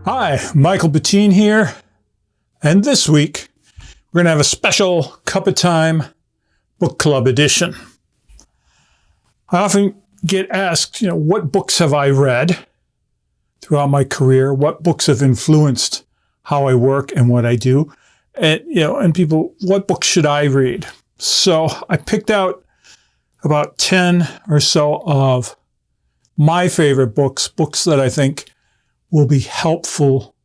Hi, Michael Bettine here, and this week we're going to have a special Cuppa Time book club edition. I often get asked, what books have I read throughout my career? What books have influenced how I work and what I do? And people, what books should I read? So I picked out about 10 or so of my favorite books that I think will be helpful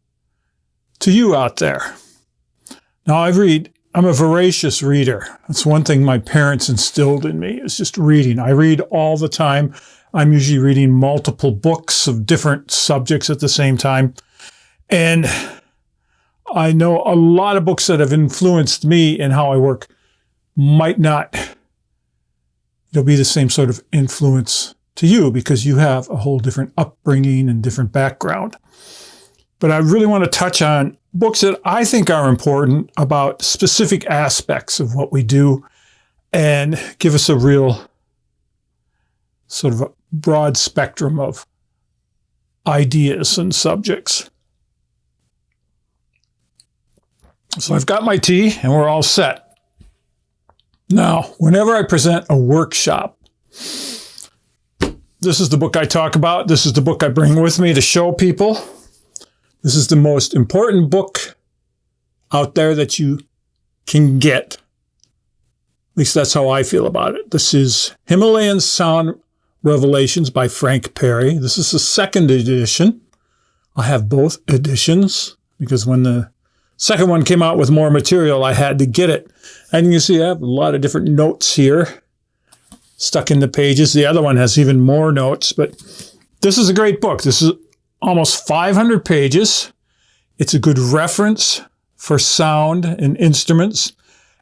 to you out there. Now, I'm a voracious reader. That's one thing my parents instilled in me, is just reading. I read all the time. I'm usually reading multiple books of different subjects at the same time. And I know a lot of books that have influenced me in how I work might not be the same sort of influence to you, because you have a whole different upbringing and different background. But I really want to touch on books that I think are important about specific aspects of what we do and give us a real sort of a broad spectrum of ideas and subjects. So I've got my tea and we're all set. Now, whenever I present a workshop, this is the book I talk about. This is the book I bring with me to show people. This is the most important book out there that you can get. At least that's how I feel about it. This is Himalayan Sound Revelations by Frank Perry. This is the second edition. I have both editions because when the second one came out with more material, I had to get it. And you can see I have a lot of different notes here stuck in the pages. The other one has even more notes, but this is a great book. This is almost 500 pages. It's a good reference for sound and instruments.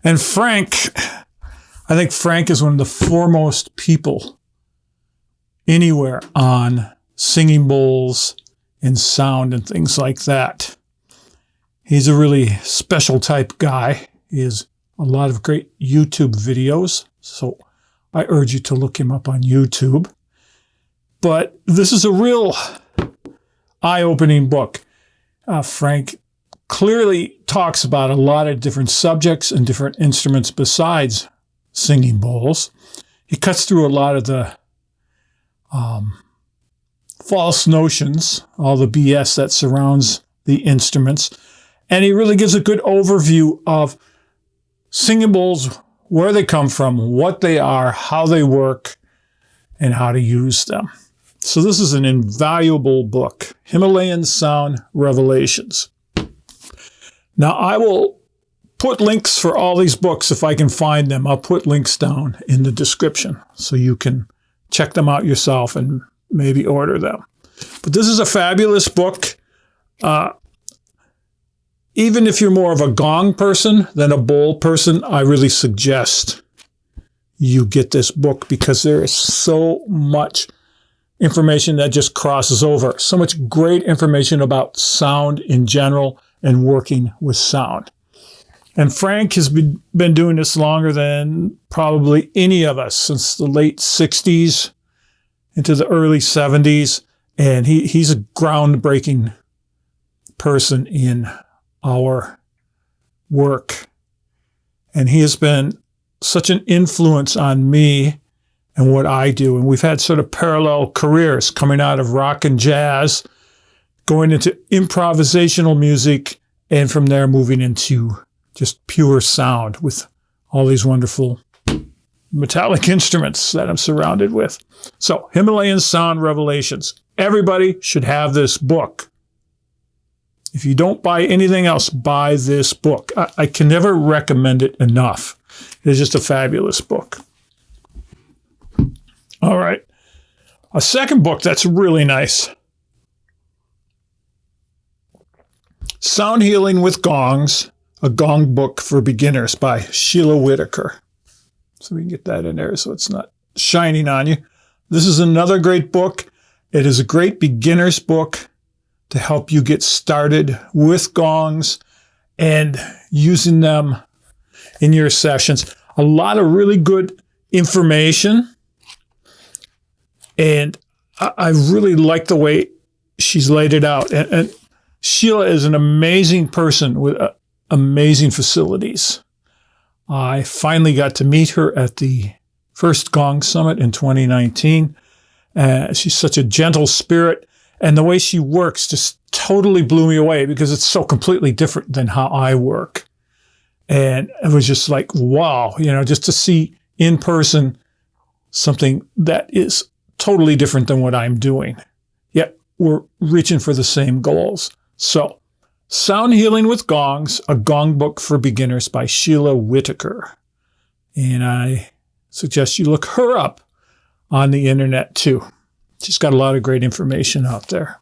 And I think Frank is one of the foremost people anywhere on singing bowls and sound and things like that. He's a really special type guy. He has a lot of great YouTube videos, so I urge you to look him up on YouTube. But this is a real eye-opening book. Frank clearly talks about a lot of different subjects and different instruments besides singing bowls. He cuts through a lot of the false notions, all the BS that surrounds the instruments. And he really gives a good overview of singing bowls, where they come from, what they are, how they work, and how to use them. So this is an invaluable book, Himalayan Sound Revelations. Now, I will put links for all these books if I can find them. I'll put links down in the description so you can check them out yourself and maybe order them. But this is a fabulous book. Even if you're more of a gong person than a bowl person, I really suggest you get this book because there is so much information that just crosses over. So much great information about sound in general and working with sound. And Frank has been doing this longer than probably any of us, since the late 60s into the early 70s. And he's a groundbreaking person in our work. And he has been such an influence on me and what I do. And we've had sort of parallel careers, coming out of rock and jazz, going into improvisational music, and from there moving into just pure sound with all these wonderful metallic instruments that I'm surrounded with. So, Himalayan Sound Revelations. Everybody should have this book. If you don't buy anything else, buy this book. I can never recommend it enough. It is just a fabulous book. All right. A second book that's really nice. Sound Healing with Gongs, a gong book for beginners by Sheila Whittaker. So we can get that in there so it's not shining on you. This is another great book. It is a great beginner's book to help you get started with gongs and using them in your sessions. A lot of really good information. And I really like the way she's laid it out. And Sheila is an amazing person with amazing facilities. I finally got to meet her at the first Gongs Summit in 2019. She's such a gentle spirit, and the way she works just totally blew me away because it's so completely different than how I work. And it was just like, wow, just to see in person something that is totally different than what I'm doing. Yet we're reaching for the same goals. So, Sound Healing with Gongs, a gong book for beginners by Sheila Whittaker. And I suggest you look her up on the internet too. She's got a lot of great information out there.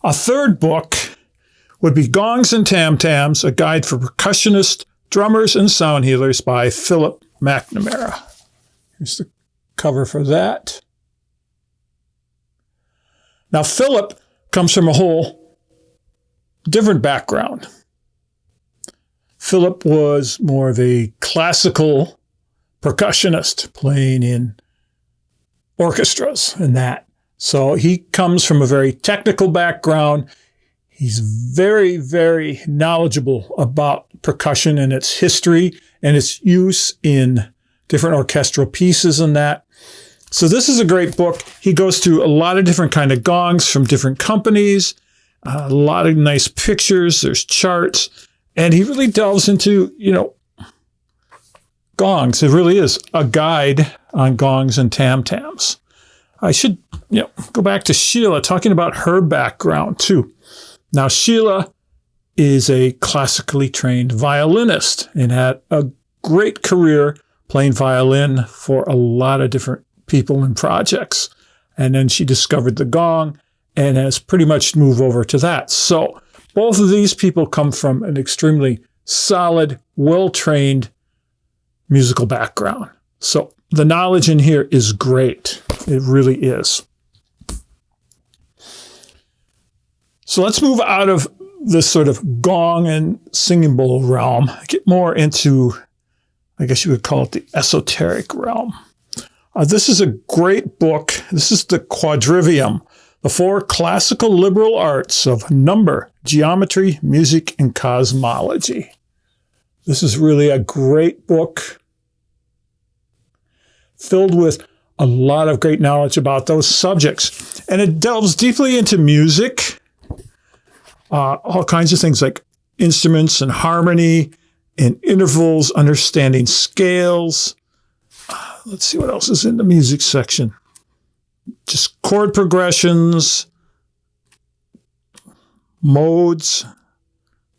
A third book would be Gongs and Tam-Tams, a guide for percussionists, drummers, and sound healers by Philip McNamara. Here's the cover for that. Now, Philip comes from a whole different background. Philip was more of a classical percussionist playing in orchestras and that. So he comes from a very technical background. He's very, very knowledgeable about percussion and its history and its use in different orchestral pieces and that. So this is a great book. He goes through a lot of different kind of gongs from different companies, a lot of nice pictures. There's charts, and he really delves into, gongs. It really is a guide on gongs and tam-tams. I should, go back to Sheila, talking about her background too. Now, Sheila is a classically trained violinist and had a great career playing violin for a lot of different people and projects. And then she discovered the gong and has pretty much moved over to that. So both of these people come from an extremely solid, well-trained musical background. So the knowledge in here is great. It really is. So let's move out of this sort of gong and singing bowl realm, get more into, I guess you would call it the esoteric realm. This is a great book. This is the Quadrivium, the 4 classical liberal arts of number, geometry, music, and cosmology. This is really a great book filled with a lot of great knowledge about those subjects. And it delves deeply into music, all kinds of things like instruments and harmony and intervals, understanding scales. Let's see what else is in the music section. Just chord progressions, modes,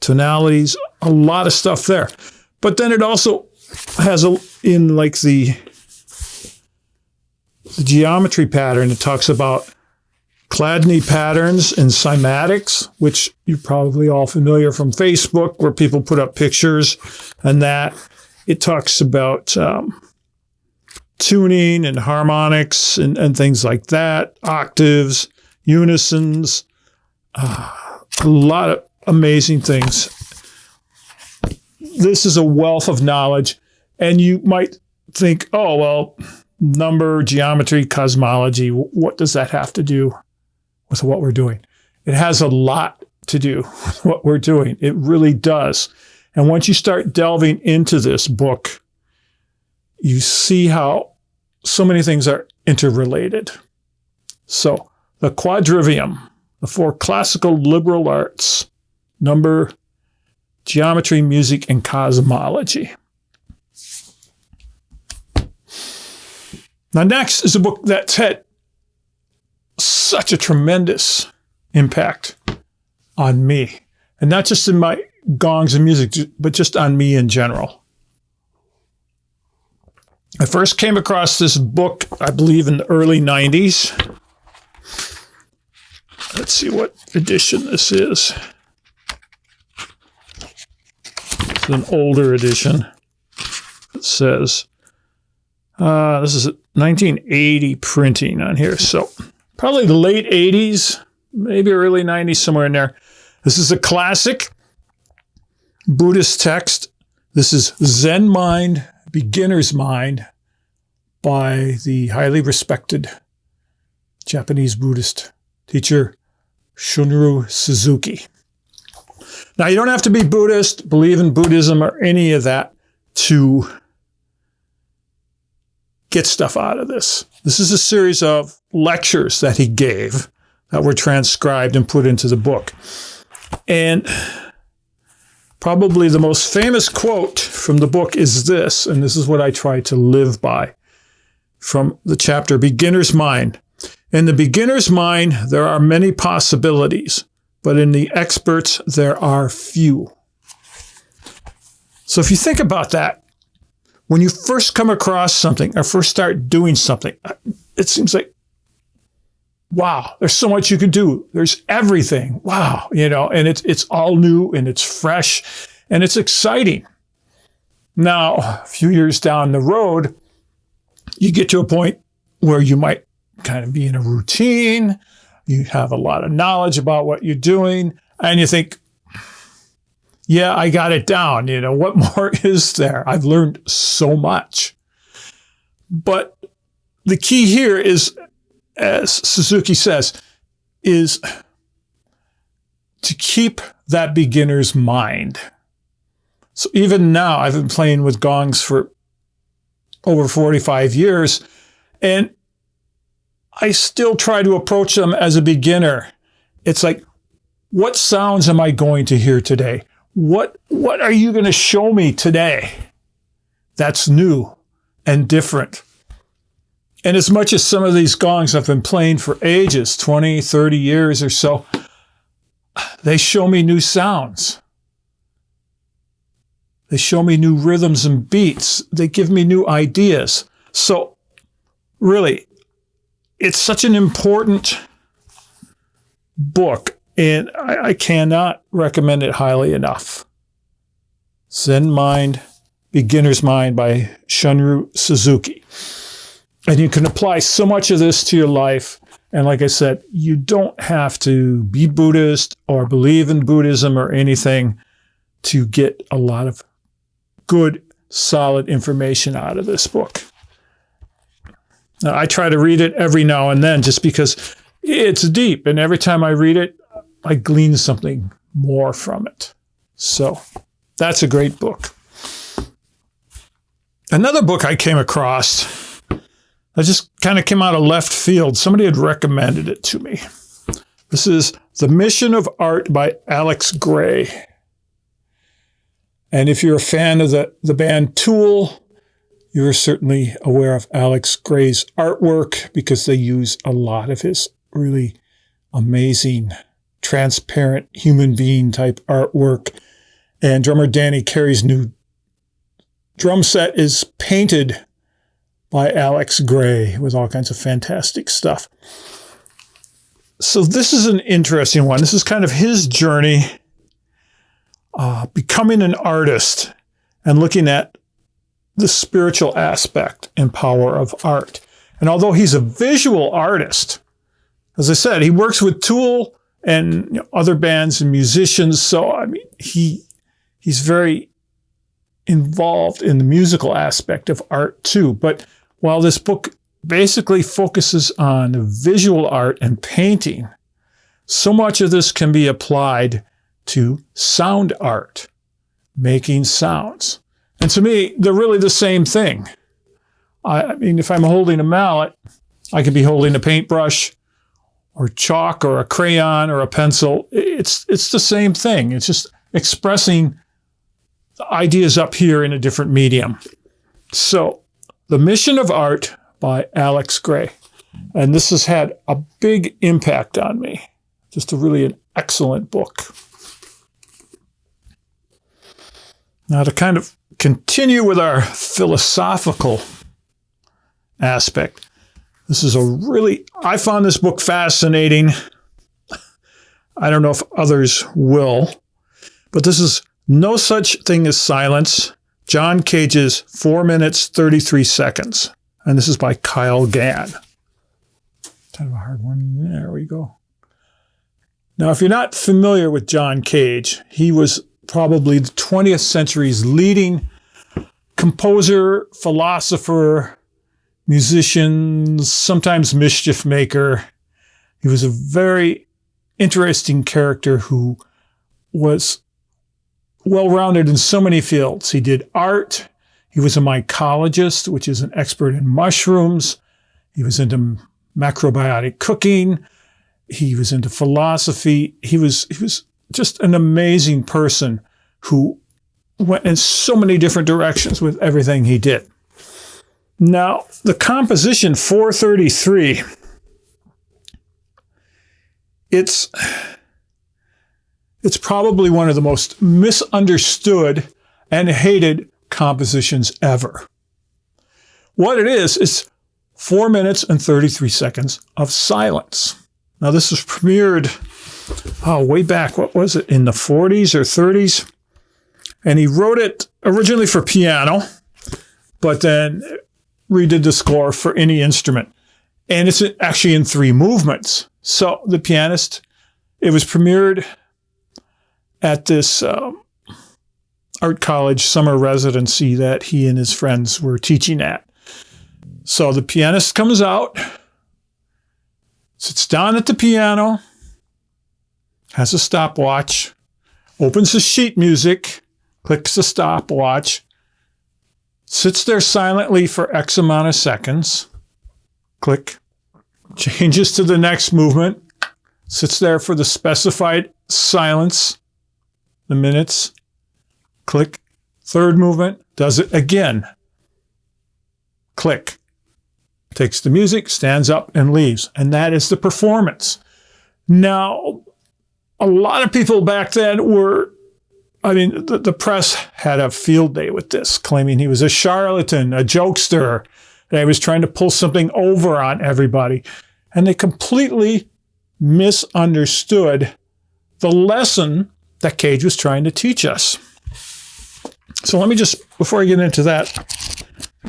tonalities, a lot of stuff there. But then it also has in like the geometry pattern, it talks about Chladni patterns and cymatics, which you're probably all familiar from Facebook, where people put up pictures and that. It talks about tuning and harmonics and things like that, octaves, unisons, a lot of amazing things. This is a wealth of knowledge, and you might think, oh, well, number, geometry, cosmology, what does that have to do with what we're doing? It has a lot to do with what we're doing. It really does. And once you start delving into this book, you see how so many things are interrelated. So the Quadrivium, the 4 classical liberal arts, number, geometry, music, and cosmology. Now, next is a book that's had such a tremendous impact on me, and not just in my gongs and music, but just on me in general. I first came across this book, I believe, in the early 90s. Let's see what edition this is. It's an older edition. It says, this is a 1980 printing on here. So probably the late 80s, maybe early 90s, somewhere in there. This is a classic Buddhist text. This is Zen Mind, Beginner's Mind by the highly respected Japanese Buddhist teacher Shunryu Suzuki. Now, you don't have to be Buddhist, believe in Buddhism or any of that to get stuff out of this. This is a series of lectures that he gave that were transcribed and put into the book. And probably the most famous quote from the book is this, and this is what I try to live by, from the chapter Beginner's Mind. In the beginner's mind, there are many possibilities, but in the experts, there are few. So if you think about that, when you first come across something or first start doing something, it seems like, wow, there's so much you can do. There's everything. Wow. And it's all new and it's fresh and it's exciting. Now, a few years down the road, you get to a point where you might kind of be in a routine. You have a lot of knowledge about what you're doing and you think, yeah, I got it down. What more is there? I've learned so much. But the key here is, as Suzuki says, is to keep that beginner's mind. So even now, I've been playing with gongs for over 45 years, and I still try to approach them as a beginner. It's like, what sounds am I going to hear today? What are you going to show me today that's new and different? And as much as some of these gongs I've been playing for ages, 20, 30 years or so, they show me new sounds. They show me new rhythms and beats. They give me new ideas. So really, it's such an important book, and I cannot recommend it highly enough. Zen Mind, Beginner's Mind by Shunryu Suzuki. And you can apply so much of this to your life. And like I said, you don't have to be Buddhist or believe in Buddhism or anything to get a lot of good, solid information out of this book. Now, I try to read it every now and then just because it's deep. And every time I read it, I glean something more from it. So that's a great book. Another book I came across, I just kind of came out of left field. Somebody had recommended it to me. This is The Mission of Art by Alex Grey. And if you're a fan of the band Tool, you're certainly aware of Alex Grey's artwork because they use a lot of his really amazing, transparent human being type artwork. And drummer Danny Carey's new drum set is painted by Alex Grey with all kinds of fantastic stuff. So this is an interesting one. This is kind of his journey, becoming an artist and looking at the spiritual aspect and power of art. And although he's a visual artist, as I said, he works with Tool and other bands and musicians. So, I mean, he's very involved in the musical aspect of art too. But while this book basically focuses on visual art and painting, so much of this can be applied to sound art, making sounds. And to me, they're really the same thing. I mean, if I'm holding a mallet, I could be holding a paintbrush or chalk or a crayon or a pencil. It's the same thing. It's just expressing the ideas up here in a different medium. So, The Mission of Art by Alex Grey. And this has had a big impact on me. Just an excellent book. Now, to kind of continue with our philosophical aspect, I found this book fascinating. I don't know if others will, but this is No Such Thing as Silence, John Cage's 4 minutes, 33 seconds. And this is by Kyle Gann. Kind of a hard one. There we go. Now, if you're not familiar with John Cage, he was probably the 20th century's leading composer, philosopher, musician, sometimes mischief maker. He was a very interesting character who was well-rounded in so many fields. He did art. He was a mycologist, which is an expert in mushrooms. He was into macrobiotic cooking. He was into philosophy. He was just an amazing person who went in so many different directions with everything he did. Now, the composition 433, it's probably one of the most misunderstood and hated compositions ever. What it is 4 minutes and 33 seconds of silence. Now, this was premiered, way back, what was it, in the 40s or 30s? And he wrote it originally for piano, but then redid the score for any instrument. And it's actually in 3 movements. So the pianist, it was premiered at this art college summer residency that he and his friends were teaching at. So the pianist comes out, sits down at the piano, has a stopwatch, opens the sheet music, clicks the stopwatch, sits there silently for X amount of seconds, click, changes to the next movement, sits there for the specified silence, the minutes, click, third movement, does it again, click, takes the music, stands up, and leaves. And that is the performance. Now, a lot of people back then the press had a field day with this, claiming he was a charlatan, a jokester, that he was trying to pull something over on everybody. And they completely misunderstood the lesson that Cage was trying to teach us. So let me just, before I get into that,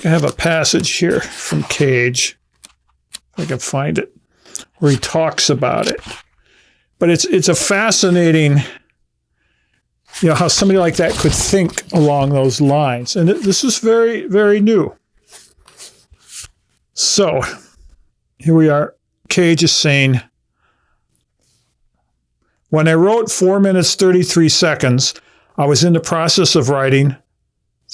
I have a passage here from Cage, if I can find it, where he talks about it. But it's a fascinating, how somebody like that could think along those lines. And this is very, very new. So here we are. Cage is saying, when I wrote 4 minutes, 33 seconds, I was in the process of writing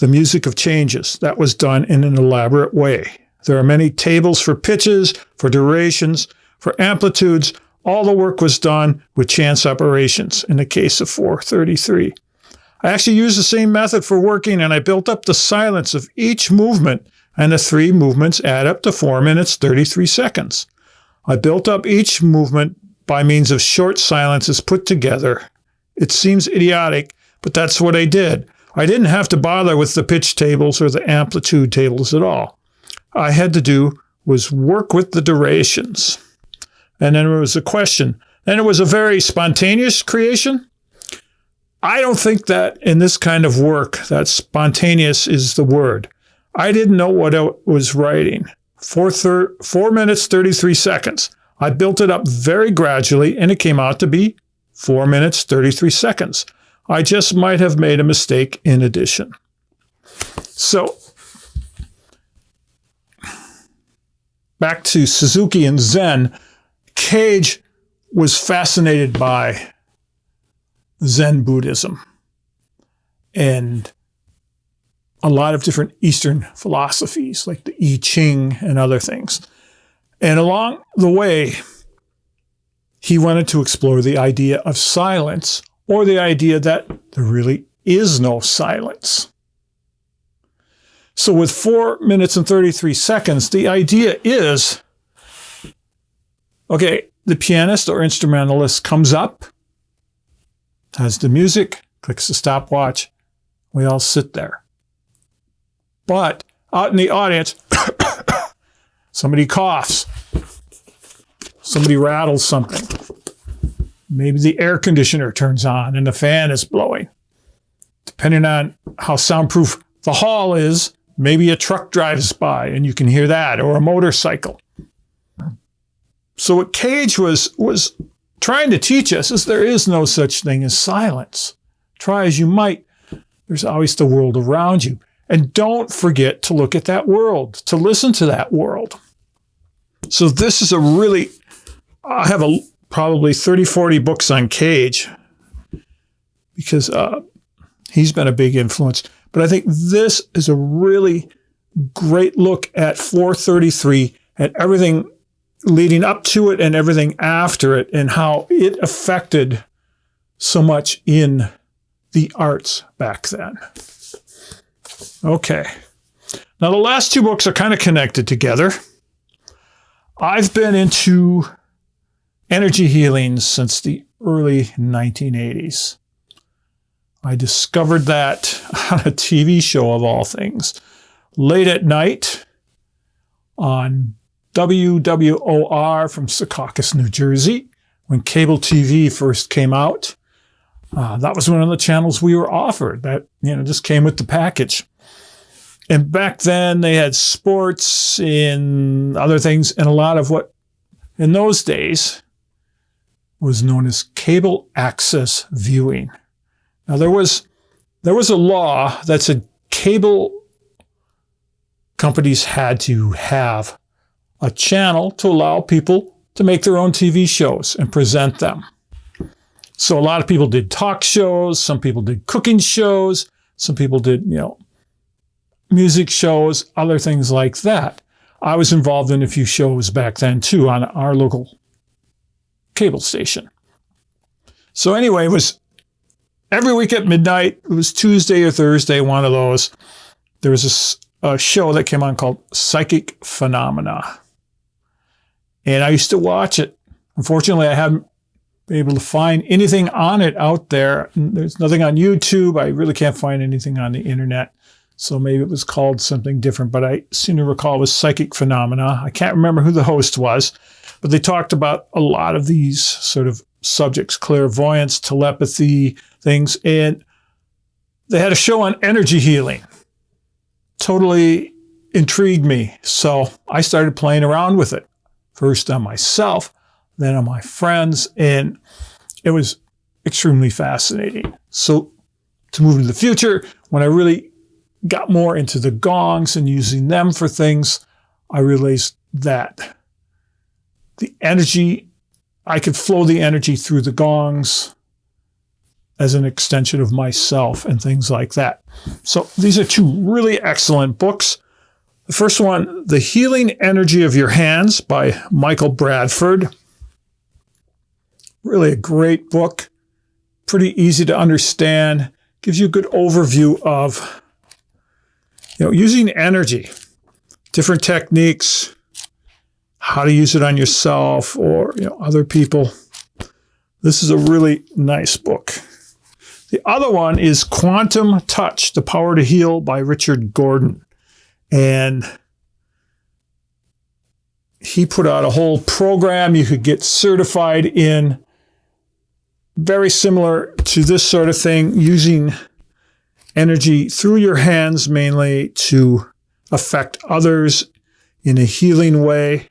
the music of changes. That was done in an elaborate way. There are many tables for pitches, for durations, for amplitudes. All the work was done with chance operations in the case of 433. I actually used the same method for working, and I built up the silence of each movement, and the 3 movements add up to 4 minutes, 33 seconds. I built up each movement by means of short silences put together. It seems idiotic, but that's what I did. I didn't have to bother with the pitch tables or the amplitude tables at all. I had to do was work with the durations. And then there was a question. Then it was a very spontaneous creation. I don't think that in this kind of work that spontaneous is the word. I didn't know what I was writing. 4 minutes, 33 seconds. I built it up very gradually, and it came out to be 4 minutes, 33 seconds. I just might have made a mistake in addition. So, back to Suzuki and Zen, Cage was fascinated by Zen Buddhism and a lot of different Eastern philosophies like the I Ching and other things. And along the way, he wanted to explore the idea of silence, or the idea that there really is no silence. So with 4 minutes and 33 seconds, the idea is, okay, the pianist or instrumentalist comes up, has the music, clicks the stopwatch, we all sit there. But out in the audience, somebody coughs, somebody rattles something. Maybe the air conditioner turns on and the fan is blowing. Depending on how soundproof the hall is, maybe a truck drives by and you can hear that, or a motorcycle. So what Cage was trying to teach us is there is no such thing as silence. Try as you might, there's always the world around you. And don't forget to look at that world, to listen to that world. So this is I have a probably 30, 40 books on Cage because he's been a big influence. But I think this is a really great look at 433, at everything leading up to it and everything after it, and how it affected so much in the arts back then. Okay. Now, the last two books are kind of connected together. I've been into energy healing since the early 1980s. I discovered that on a TV show of all things, late at night on WWOR from Secaucus, New Jersey, when cable TV first came out. That was one of the channels we were offered that, just came with the package. And back then they had sports and other things, and a lot of what in those days was known as cable access viewing. Now there was a law that said cable companies had to have a channel to allow people to make their own TV shows and present them. So a lot of people did talk shows, some people did cooking shows, some people did, music shows, other things like that. I was involved in a few shows back then too on our local cable station. So anyway, it was every week at midnight. It was Tuesday or Thursday, one of those. There was a show that came on called Psychic Phenomena. And I used to watch it. Unfortunately, I haven't been able to find anything on it out there. There's nothing on YouTube. I really can't find anything on the internet. So maybe it was called something different, but I seem to recall it was Psychic Phenomena. I can't remember who the host was, but they talked about a lot of these sort of subjects, clairvoyance, telepathy, things. And they had a show on energy healing. Totally intrigued me. So I started playing around with it. First on myself, then on my friends, and it was extremely fascinating. So to move into the future, when I really got more into the gongs and using them for things, I realized that the energy, I could flow the energy through the gongs as an extension of myself and things like that. So these are two really excellent books. The first one, The Healing Energy of Your Hands by Michael Bradford. Really a great book. Pretty easy to understand. Gives you a good overview of, using energy, different techniques, how to use it on yourself or, other people. This is a really nice book. The other one is Quantum Touch, The Power to Heal by Richard Gordon. And he put out a whole program you could get certified in, very similar to this sort of thing, using energy through your hands mainly to affect others in a healing way,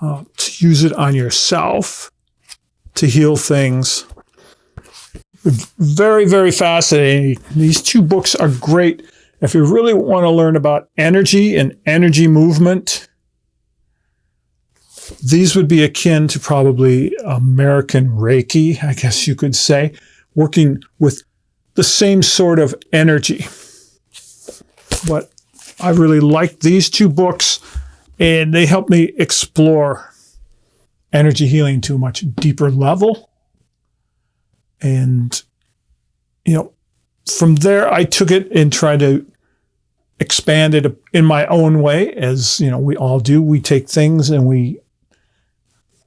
to use it on yourself to heal things. Very, very fascinating. These two books are great if you really want to learn about energy and energy movement. These would be akin to probably American Reiki, I guess you could say, working with the same sort of energy. But I really liked these two books, and they helped me explore energy healing to a much deeper level. And, from there, I took it and tried to expand it in my own way, as, we all do. We take things and we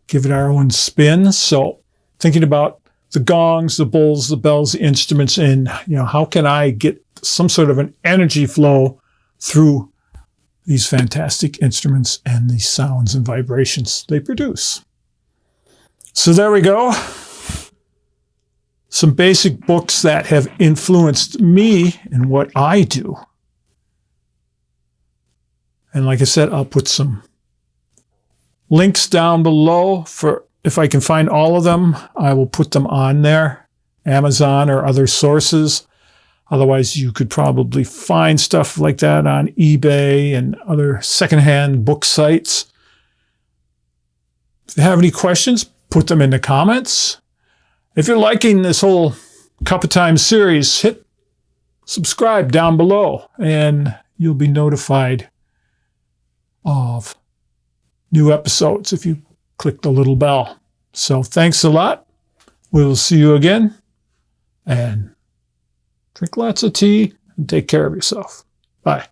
give it our own spin. So thinking about the gongs, the bowls, the bells, the instruments, and, how can I get some sort of an energy flow through these fantastic instruments and these sounds and vibrations they produce. So there we go. Some basic books that have influenced me in what I do. And like I said, I'll put some links down below for, if I can find all of them, I will put them on there, Amazon or other sources. Otherwise, you could probably find stuff like that on eBay and other secondhand book sites. If you have any questions, put them in the comments. If you're liking this whole Cuppa Time series, hit subscribe down below and you'll be notified of new episodes if you click the little bell. So thanks a lot. We'll see you again, and drink lots of tea and take care of yourself. Bye.